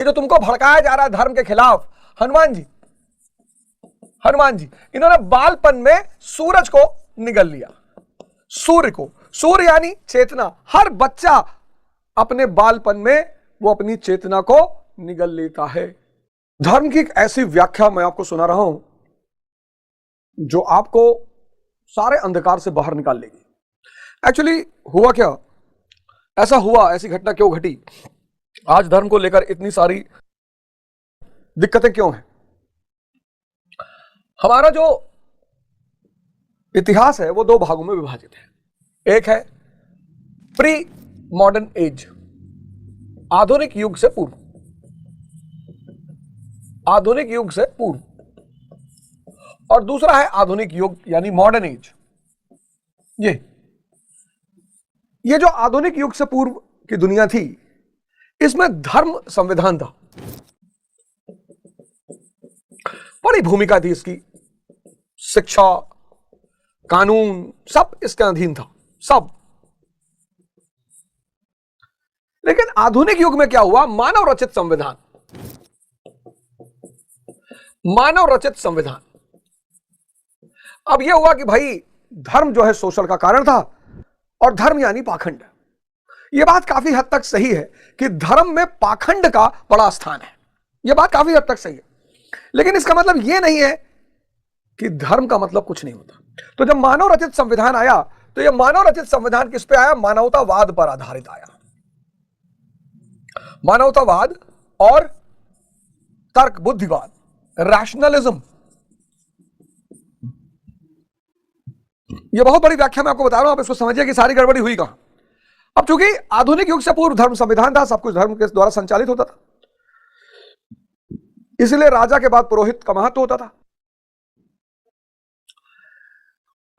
ये जो तुमको भड़काया जा रहा है धर्म के खिलाफ, हनुमान जी इन्होंने बालपन में सूरज को निगल लिया। सूर्य को, सूर्य यानी चेतना। हर बच्चा अपने बालपन में वो अपनी चेतना को निगल लेता है। धर्म की एक ऐसी व्याख्या मैं आपको सुना रहा हूं जो आपको सारे अंधकार से बाहर निकाल लेगी। एक्चुअली हुआ क्या, ऐसा हुआ, ऐसी घटना क्यों घटी, आज धर्म को लेकर इतनी सारी दिक्कतें क्यों हैं? हमारा जो इतिहास है वो दो भागों में विभाजित है। एक है प्री मॉडर्न एज, आधुनिक युग से पूर्व, आधुनिक युग से पूर्व, और दूसरा है आधुनिक युग यानी मॉडर्न एज। ये जो आधुनिक युग से पूर्व की दुनिया थी, इसमें धर्म संविधान था, बड़ी भूमिका थी इसकी, शिक्षा, कानून सब इसके अधीन था, सब। लेकिन आधुनिक युग में क्या हुआ, मानव रचित संविधान, मानव रचित संविधान। अब यह हुआ कि भाई धर्म जो है शोषण का कारण था, और धर्म यानी पाखंड। यह बात काफी हद तक सही है कि धर्म में पाखंड का बड़ा स्थान है, यह बात काफी हद तक सही है, लेकिन इसका मतलब यह नहीं है कि धर्म का मतलब कुछ नहीं होता। तो जब मानव रचित संविधान आया, तो यह मानव रचित संविधान किस पे आया, मानवतावाद पर आधारित आया। मानवतावाद और तर्क बुद्धिवाद, रैशनलिज्म। यह बहुत बड़ी व्याख्या मैं आपको बता रहा हूं, आप इसको समझिए कि सारी गड़बड़ी हुई कहां। अब चूंकि आधुनिक युग से पूर्व धर्म संविधान था, सब कुछ धर्म के द्वारा संचालित होता था, इसलिए राजा के बाद पुरोहित का महत्व होता था।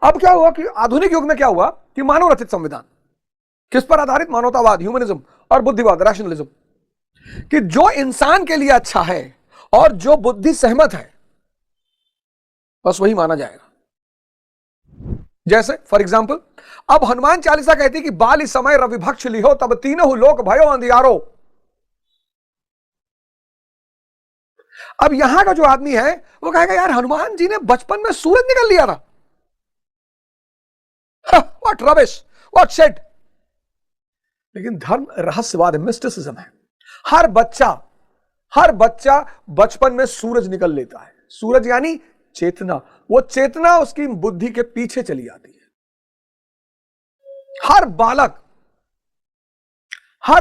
अब क्या हुआ कि आधुनिक युग में क्या हुआ कि मानव रचित संविधान किस पर आधारित, मानवतावाद, ह्यूमनिज्म और बुद्धिवाद, रैशनलिज्म, कि जो इंसान के लिए अच्छा है और जो बुद्धि सहमत है बस वही माना जाएगा। जैसे फॉर एग्जाम्पल, अब हनुमान चालीसा कहती है कि बाल इस समय रविभक्ष लिहो तब तीनों लोक भयो अंधियारो। अब यहां का जो आदमी है वो कहेगा यार हनुमान जी ने बचपन में सूरज निकल लिया था, व्हाट रबिश, व्हाट शिट। लेकिन धर्म रहस्यवाद है, मिस्टिसिज्म है। हर बच्चा बचपन में सूरज निकल लेता है। सूरज यानी चेतना, वो चेतना उसकी बुद्धि के पीछे चली आती है। हर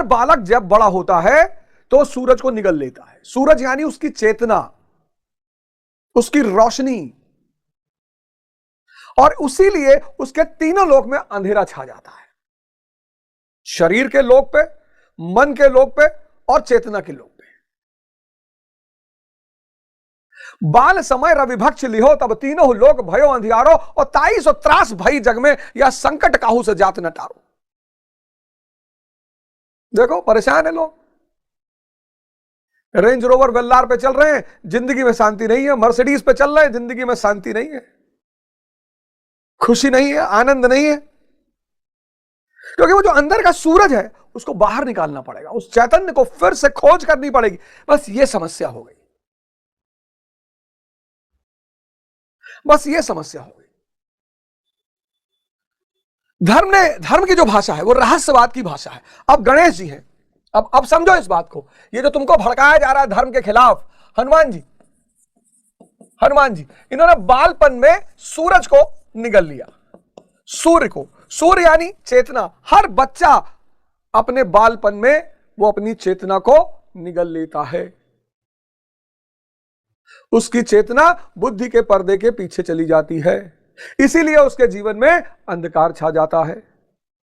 बालक जब बड़ा होता है तो सूरज को निगल लेता है। सूरज यानी उसकी चेतना, उसकी रोशनी, और उसीलिए उसके तीनों लोक में अंधेरा छा जाता है, शरीर के लोक पे, मन के लोक पे और चेतना के लोक पे। बाल समय रविभक्ष लिहो तब तीनों लोक भयो अंधियारो, और 23 त्रास भई जग में या संकट काहू से जात न टारो। देखो परेशान है लोग, रेंज रोवर वेल्लार पे चल रहे हैं, जिंदगी में शांति नहीं है, मर्सिडीज पे चल रहे हैं, जिंदगी में शांति नहीं है, खुशी नहीं है, आनंद नहीं है, क्योंकि वो जो अंदर का सूरज है उसको बाहर निकालना पड़ेगा, उस चैतन्य को फिर से खोज करनी पड़ेगी। बस ये समस्या हो गई, बस ये समस्या हो गई। धर्म की जो भाषा है वो रहस्यवाद की भाषा है। अब गणेश जी हैं, अब समझो इस बात को, ये जो तुमको भड़काया जा रहा है धर्म के खिलाफ, हनुमान जी इन्होंने बालपन में सूरज को निगल लिया। सूर्य को, सूर्य यानी चेतना। हर बच्चा अपने बालपन में वो अपनी चेतना को निगल लेता है, उसकी चेतना बुद्धि के पर्दे के पीछे चली जाती है, इसीलिए उसके जीवन में अंधकार छा जाता है।